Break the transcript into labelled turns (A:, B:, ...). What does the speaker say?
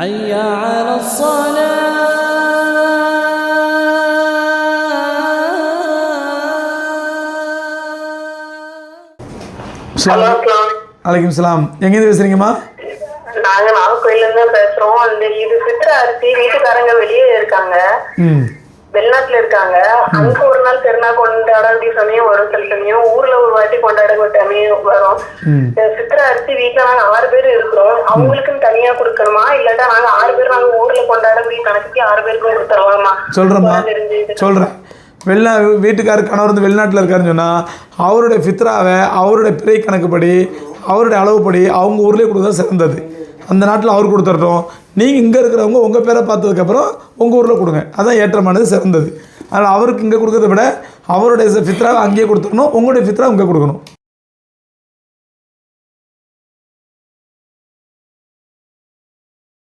A: حي على الصلاة.
B: அலைக்கும் சலாம். எங்கேருந்து பேசுறீங்கம்மா?
C: நாங்க நாகர்கோயில இருந்து பேசுறோம். அந்த இது சித்திர அரிசி வீட்டுக்காரங்க வெளியே இருக்காங்க, வெளிநாட்டுல இருக்காங்க. அங்க ஒரு நாள் திருநாள் கொண்டாட வேண்டிய சமயம் வரும், சில சமயம் ஊர்ல ஒரு வாட்டி கொண்டாட சமயம் வரும். சித்திர அரிசி வீட்டுல நாங்க 6 பேர் இருக்கிறோம். அவங்களுக்குன்னு தனியா கொடுக்கணுமா, இல்லாட்டா நாங்க 6 பேர் நாங்க ஊர்ல கொண்டாடக்கூடிய கணக்குக்கு 6 பேருக்கும் கொடுத்துடலாமா?
B: சொல்றேன். வீட்டுக்காரர் கணவர் வந்து வெளிநாட்டில் இருக்காருன்னு சொன்னால் அவருடைய ஃபித்ராவை அவருடைய பிறை கணக்குப்படி அவருடைய அளவுப்படி அவங்க ஊர்லேயே கொடுத்தா சிறந்தது. அந்த நாட்டில் அவர் கொடுத்துட்றோம். நீங்கள் இங்கே இருக்கிறவங்க உங்கள் பேரை பார்த்ததுக்கப்புறம் உங்கள் ஊரில் கொடுங்க, அதுதான் ஏற்றமானது, சிறந்தது. அதனால் அவருக்கு இங்கே கொடுக்கறத விட அவருடைய ஃபித்ராவை அங்கேயே கொடுத்துடணும், உங்களுடைய ஃபித்ரா இங்கே கொடுக்கணும்.